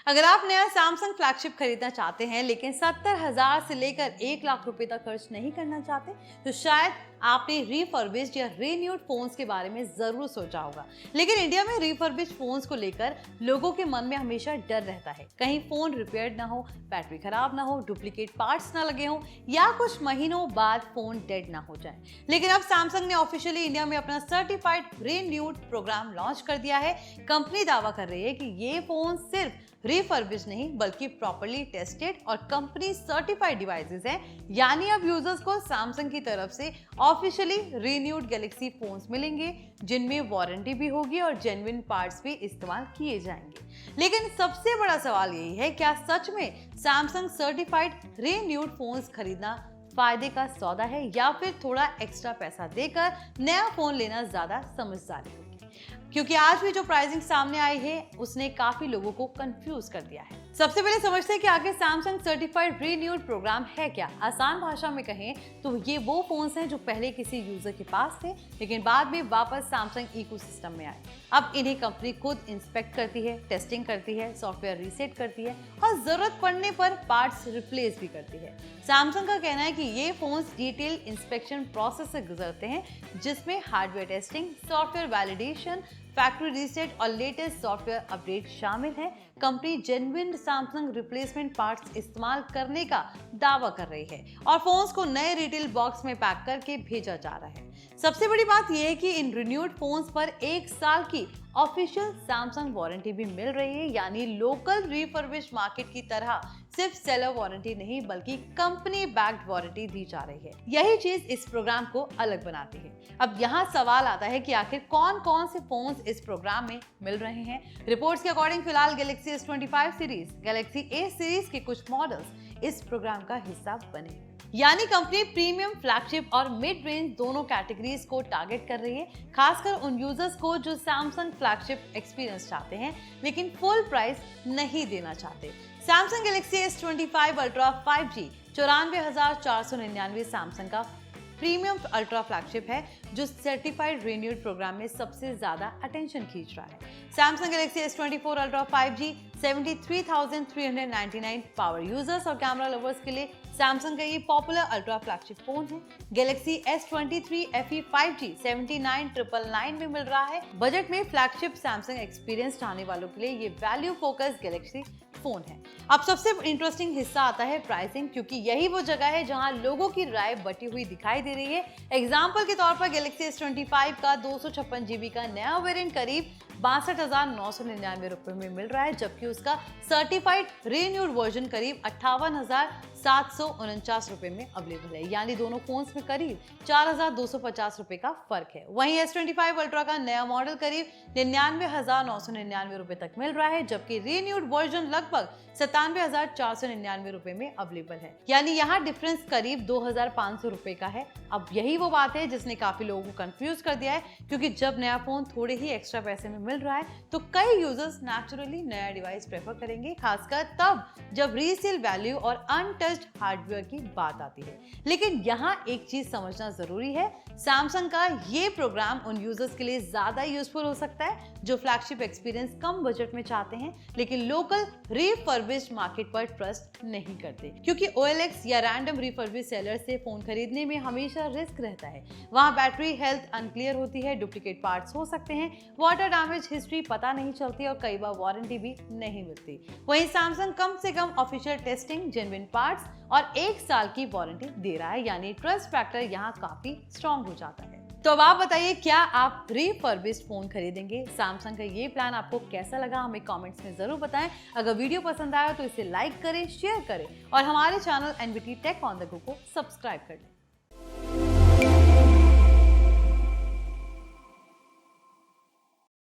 अगर आप नया सैमसंग फ्लैगशिप खरीदना चाहते हैं लेकिन 70,000 से लेकर 1 लाख रुपए तक खर्च नहीं करना चाहते, तो शायद आपने रिफर्बिश्ड या रीन्यूड फोन्स के बारे में जरूर सोचा होगा। लेकिन इंडिया में रिफर्बिश्ड फोन्स को लेकर लोगों के मन में हमेशा डर रहता है, कहीं फोन रिपेयर्ड ना हो, बैटरी खराब ना हो, डुप्लीकेट पार्ट्स ना लगे हों या कुछ महीनों बाद फोन डेड ना हो जाए। लेकिन अब सैमसंग ने ऑफिशियली इंडिया में अपना सर्टिफाइड रीन्यूड प्रोग्राम लॉन्च कर दिया है। कंपनी दावा कर रही है कि ये फोन सिर्फ रिफर्बिश नहीं बल्कि प्रॉपर्ली टेस्टेड और कंपनी सर्टिफाइड डिवाइसेस हैं। यानी अब यूजर्स को सैमसंग की तरफ से ऑफिशियली रीन्यूड गैलेक्सी फोन्स मिलेंगे जिनमें वारंटी भी होगी और जेन्युइन पार्ट्स भी इस्तेमाल किए जाएंगे। लेकिन सबसे बड़ा सवाल यही है, क्या सच में सैमसंग सर्टिफाइड रीन्यूड फोन्स खरीदना फायदे का सौदा है या फिर थोड़ा एक्स्ट्रा पैसा देकर नया फोन लेना ज्यादा समझदारी होगी? क्योंकि आज भी जो प्राइसिंग सामने आई है उसने काफी लोगों को कंफ्यूज कर दिया है। सबसे पहले समझते हैं कि आखिर सैमसंग सर्टिफाइड रीन्यूड प्रोग्राम है क्या। आसान भाषा में कहें तो ये वो फोन्स हैं जो पहले किसी यूजर के पास थे लेकिन बाद में वापस सैमसंग इकोसिस्टम में आए। अब इन्हें कंपनी खुद इंस्पेक्ट करती है, टेस्टिंग करती है, सॉफ्टवेयर रीसेट करती है और जरूरत पड़ने पर पार्ट्स रिप्लेस भी करती है। सैमसंग का कहना है कि ये फोन्स डिटेल इंस्पेक्शन प्रोसेस से गुजरते हैं जिसमें hardware testing, software validation, factory reset और लेटेस्ट सॉफ्टवेयर अपडेट शामिल है। Company genuine Samsung replacement parts इस्तेमाल करने का दावा कर रही है और फोन्स को नए रिटेल बॉक्स में पैक करके भेजा जा रहा है। सबसे बड़ी बात यह है कि इन रिन्यूड फोन्स पर 1 साल की ऑफिशियल सैमसंग वारंटी भी मिल रही है। यानी लोकल रिफर्बिश मार्केट की तरह सिर्फ सेलर वारंटी नहीं बल्कि कंपनी बैक्ड वारंटी दी जा रही है। यही चीज इस प्रोग्राम को अलग बनाती है। अब यहाँ सवाल आता है कि आखिर कौन कौन से फोन्स इस प्रोग्राम में मिल रहे हैं। रिपोर्ट्स के अकॉर्डिंग फिलहाल Galaxy S25 series, Galaxy A series के कुछ मॉडल्स इस प्रोग्राम का हिस्सा बने। यानी कंपनी प्रीमियम, फ्लैगशिप और मिड रेंज दोनों कैटेगरीज को टारगेट कर रही है, खासकर उन यूजर्स को जो सैमसंग फ्लैगशिप एक्सपीरियंस चाहते हैं लेकिन फुल प्राइस नहीं देना चाहते। Samsung Galaxy S25 ultra 5G 94,499 Samsung का प्रीमियम अल्ट्रा फ्लैगशिप है जो सर्टिफाइड रीन्यूड प्रोग्राम में सबसे ज्यादा अटेंशन खींच रहा है। Samsung Galaxy S24 ultra 5G 73,399 power users और कैमरा लवर्स के लिए सैमसंग का ये पॉपुलर अल्ट्रा फ्लैगशिप फोन है। गैलेक्सी S23 FE 5G 79,999 में मिल रहा है। बजट में फ्लैगशिप सैमसंग एक्सपीरियंस चाहने वालों के लिए ये वैल्यू फोकस गैलेक्सी फोन है। अब सबसे इंटरेस्टिंग हिस्सा आता है प्राइसिंग, क्योंकि यही वो जगह है जहां लोगों की राय बटी हुई दिखाई दे रही है। एग्जाम्पल के तौर पर गैलेक्सी S25 का 256 GB का नया वेरिएंट करीब 62,999 रुपए में मिल रहा है, जबकि उसका सर्टिफाइड रीन्यूड वर्जन करीब 58,749 रुपए में अवेलेबल है। यानी दोनों फोन्स में करीब 4,250 रुपए का फर्क है। वहीं S25 अल्ट्रा का नया मॉडल करीब 99,999 रुपए तक मिल रहा है, जबकि रीन्यूड वर्जन लगभग 97,499 रुपए में अवेलेबल है। यानी यहाँ डिफरेंस करीब 2,500 रुपए का है। अब यही वो बात है जिसने काफी लोगों को कंफ्यूज कर दिया है, क्योंकि जब नया फोन थोड़े ही एक्स्ट्रा पैसे में मिल रहा है तो कई यूजर्स नेचुरली नया डिवाइस प्रेफर करेंगे, खासकर तब जब रीसेल वैल्यू और अनटच्ड हार्डवेयर की बात आती है। लेकिन यहाँ एक चीज समझना जरूरी है, सैमसंग का ये प्रोग्राम उन यूजर्स के लिए ज्यादा यूजफुल हो सकता है जो फ्लैगशिप एक्सपीरियंस कम बजट में चाहते हैं लेकिन लोकल रिफर्बिश्ड मार्केट पर ट्रस्ट नहीं करते, क्योंकि OLX या रैंडम रिफर्बिश्ड सेलर से फोन खरीदने में हमेशा रिस्क रहता है। वहां बैटरी हेल्थ अनक्लियर होती है, डुप्लीकेट पार्ट्स हो सकते हैं, वाटर डैमेज हिस्ट्री पता नहीं चलती और कई बार वारंटी भी नहीं मिलती। वहीं सैमसंग कम से कम ऑफिशियल टेस्टिंग, जेन्युइन पार्ट्स और 1 साल की वारंटी दे रहा है। यानी ट्रस्ट फैक्टर यहाँ काफी स्ट्रॉन्ग हो जाता है। तो अब आप बताइए, क्या आप रिफर्बिश्ड फोन खरीदेंगे? सैमसंग का ये प्लान आपको कैसा लगा हमें कमेंट्स में जरूर बताएं। अगर वीडियो पसंद आया तो इसे लाइक करें, शेयर करें और हमारे channel NVT tech on the go को सब्सक्राइब कर लें।